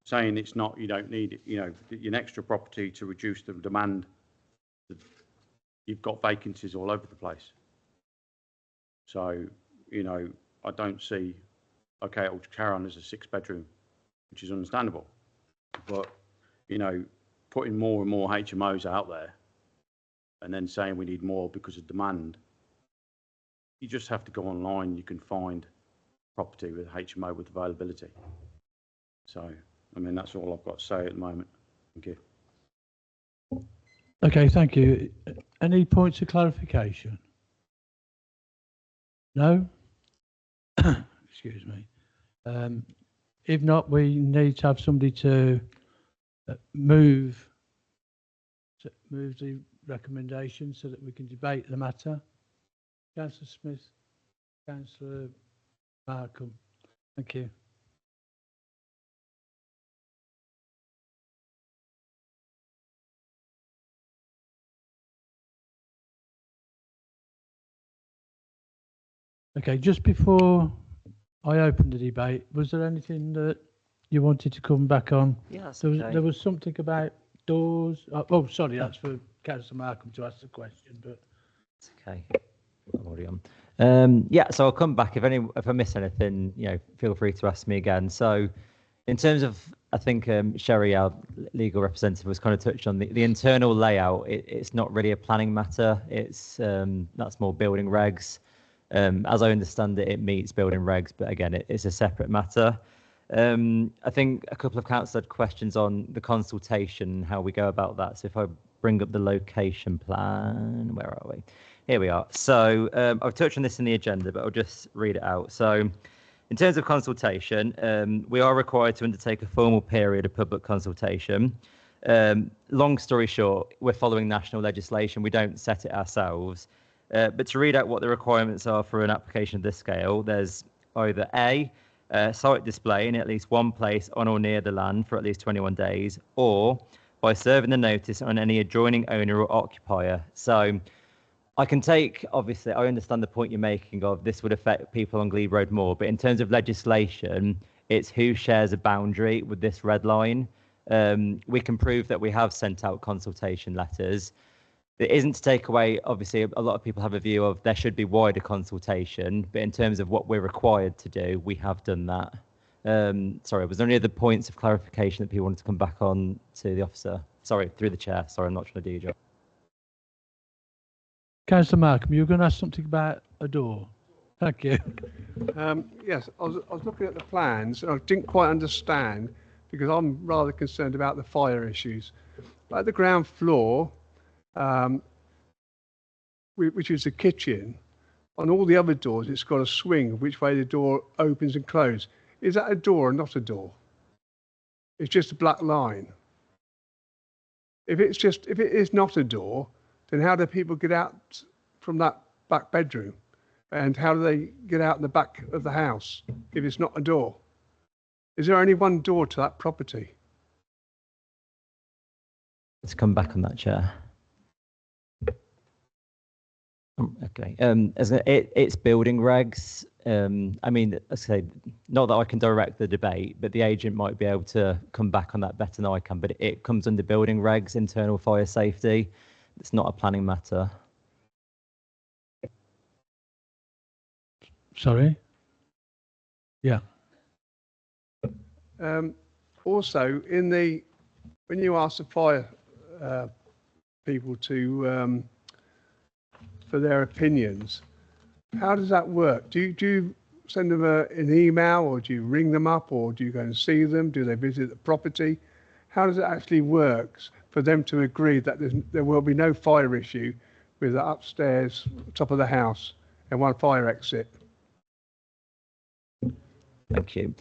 saying it's not, you don't need it, you know, an extra property to reduce the demand, you've got vacancies all over the place. So, you know, I don't see, okay, it'll carry on as a 6-bedroom, which is understandable. But, you know, putting more and more HMOs out there and then saying we need more because of demand, you just have to go online, you can find property with HMO with availability. So, I mean, that's all I've got to say at the moment. Thank you. Okay, thank you. Any points of clarification? No? Excuse me. If not, we need to have somebody to move the recommendation so that we can debate the matter. Councillor Smith, Councillor Markham. Thank you. Okay, just before I open the debate, was there anything that you wanted to come back on? Yes. There was something about doors. Oh, sorry, that's for Councillor Markham to ask the question, but it's okay. I'm already on. Yeah, so I'll come back if I miss anything. You know, feel free to ask me again. So, in terms of, I think Sherry, our legal representative, was kind of touched on the internal layout. It's not really a planning matter. It's that's more building regs. As I understand it, it meets building regs, but again, it's a separate matter. I think a couple of councillors had questions on the consultation, how we go about that. So if I bring up the location plan, where are we? Here we are. So I've touched on this in the agenda, but I'll just read it out. So in terms of consultation, we are required to undertake a formal period of public consultation. Long story short, we're following national legislation. We don't set it ourselves. But to read out what the requirements are for an application of this scale, there's either A, site display in at least one place on or near the land for at least 21 days, or by serving the notice on any adjoining owner or occupier. So I can take, obviously, I understand the point you're making of this would affect people on Glebe Road more, but in terms of legislation, it's who shares a boundary with this red line. We can prove that we have sent out consultation letters. It isn't to take away, obviously, a lot of people have a view of there should be wider consultation, but in terms of what we're required to do, we have done that. Sorry, was there any other points of clarification that people wanted to come back on to the officer? Sorry, through the chair. Sorry, I'm not trying to do your job. Councillor Markham, you were going to ask something about a door. Thank you. Yes, I was looking at the plans and I didn't quite understand because I'm rather concerned about the fire issues. But at the ground floor, which is the kitchen, on all the other doors it's got a swing which way the door opens and closes. Is that a door or not a door? It's just a black line. If it is not a door, then how do people get out from that back bedroom? And how do they get out in the back of the house if it's not a door? Is there only one door to that property? Let's come back on that, Chair. Okay. It's building regs. I mean, I say, not that I can direct the debate, but the agent might be able to come back on that better than I can. But it comes under building regs, internal fire safety. It's not a planning matter. Sorry? Yeah. Also, when you ask the fire people to for their opinions, how does that work? Do you send them an email, or do you ring them up, or do you go and see them? Do they visit the property? How does it actually work for them to agree that there will be no fire issue with the upstairs, top of the house, and one fire exit? Thank you.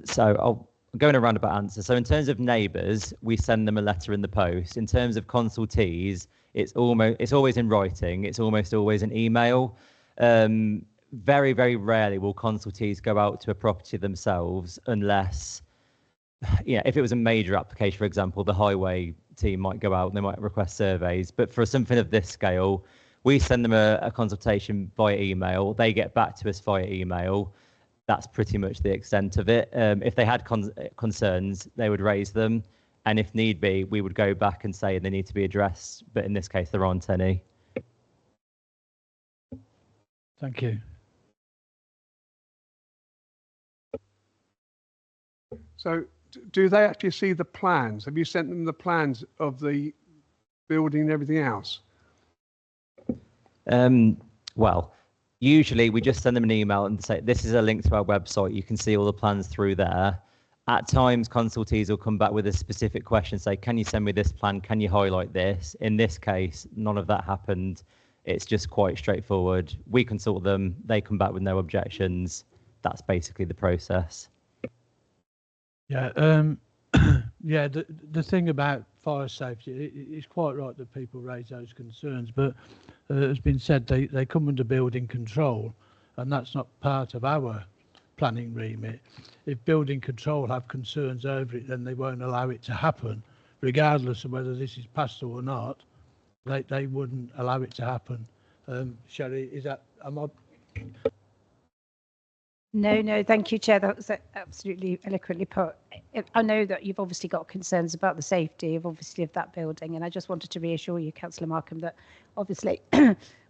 So I'll go in a roundabout answer. So in terms of neighbours, we send them a letter in the post. In terms of consultees, it's always in writing. It's almost always an email. Very, very rarely will consultees go out to a property themselves unless, if it was a major application, for example, the highway team might go out and they might request surveys. But for something of this scale, we send them a consultation via email. They get back to us via email. That's pretty much the extent of it. If they had concerns, they would raise them. And if need be, we would go back and say they need to be addressed. But in this case, there aren't any. Thank you. So do they actually see the plans? Have you sent them the plans of the building and everything else? Well, usually we just send them an email and say, this is a link to our website. You can see all the plans through there. At times, consultees will come back with a specific question, say, can you send me this plan? Can you highlight this? In this case, none of that happened. It's just quite straightforward. We consult them. They come back with no objections. That's basically the process. Yeah. Yeah. The thing about fire safety, it's quite right that people raise those concerns, but as been said, they come under building control, and that's not part of our planning remit. If building control have concerns over it, then they won't allow it to happen, regardless of whether this is passed or not. They wouldn't allow it to happen. Sherry, is that? No, thank you, Chair. That was absolutely eloquently put. I know that you've obviously got concerns about the safety of that building, and I just wanted to reassure you, Councillor Markham, that obviously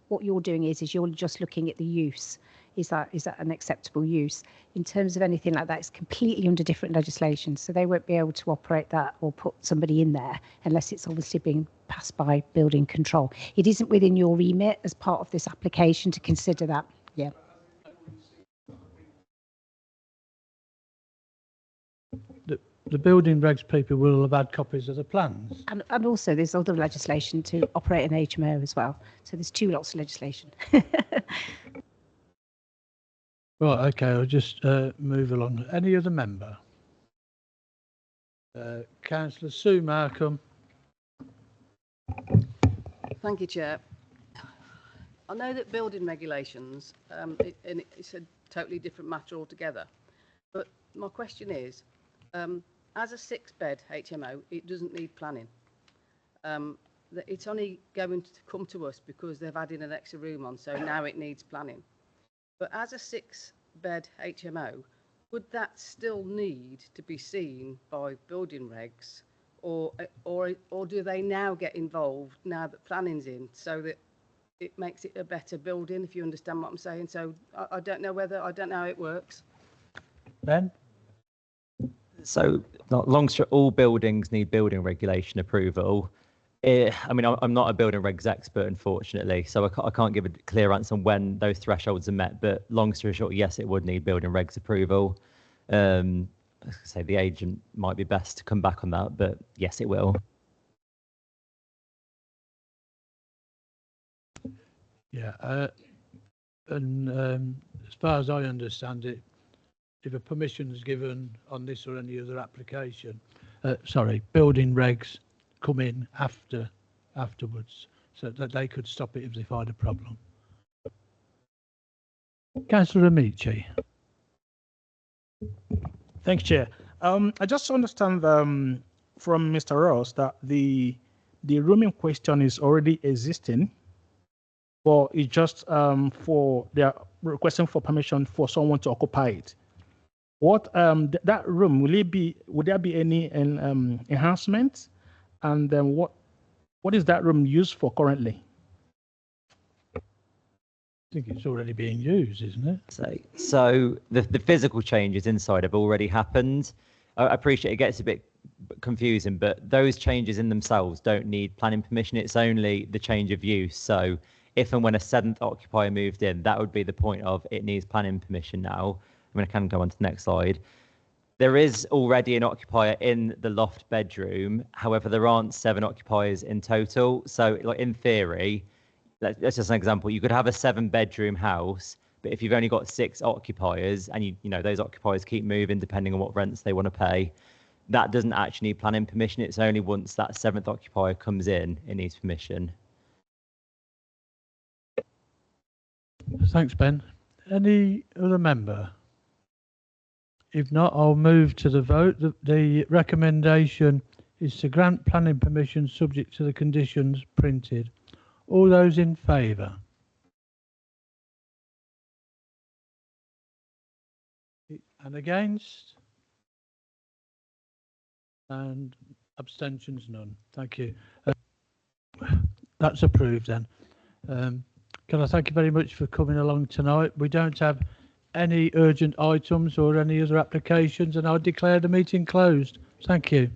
what you're doing is you're just looking at the use. Is that an acceptable use? In terms of anything like that, it's completely under different legislation, so they won't be able to operate that or put somebody in there unless it's obviously being passed by building control. It isn't within your remit as part of this application to consider that. Yeah. The building regs people will have had copies of the plans. And also there's other legislation to operate an HMO as well. So there's two lots of legislation. Right, okay, I'll just move along. Any other member? Councillor Sue Markham. Thank you, Chair. I know that building regulations, it's a totally different matter altogether. But my question is, as a 6-bed HMO, it doesn't need planning. It's only going to come to us because they've added an extra room on, so now it needs planning. But as a 6-bed HMO, would that still need to be seen by building regs, or do they now get involved now that planning's in, so that it makes it a better building, if you understand what I'm saying? So I don't know how it works. Ben? So, all buildings need building regulation approval. I mean, I'm not a building regs expert, unfortunately, so I can't give a clear answer on when those thresholds are met. But long story short, yes, it would need building regs approval. Say the agent might be best to come back on that, but yes, it will. Yeah, and as far as I understand it, if a permission is given on this or any other application, building regs come in afterwards, so that they could stop it if they find a problem. Councillor Amici. Thanks, Chair. I just understand from Mr. Ross that the the room in question is already existing, or it's just they are requesting for permission for someone to occupy it. What that room would there be any enhancement? And then what is that room used for currently? I think it's already being used, isn't it? So the physical changes inside have already happened. I appreciate it gets a bit confusing, but those changes in themselves don't need planning permission. It's only the change of use. So if and when a 7th occupier moved in, that would be the point of it needs planning permission now. I mean, I can go on to the next slide. There is already an occupier in the loft bedroom. However, there aren't 7 occupiers in total. So like in theory, that's just an example. You could have a 7-bedroom house, but if you've only got 6 occupiers and you know those occupiers keep moving depending on what rents they want to pay, that doesn't actually need planning permission. It's only once that 7th occupier comes in, it needs permission. Thanks, Ben. Any other member? If not, I'll move to the vote. The recommendation is to grant planning permission subject to the conditions printed. All those in favour? And against? And abstentions, none. Thank you. That's approved then. Can I thank you very much for coming along tonight? We don't have any urgent items or any other applications, and I declare the meeting closed. Thank you.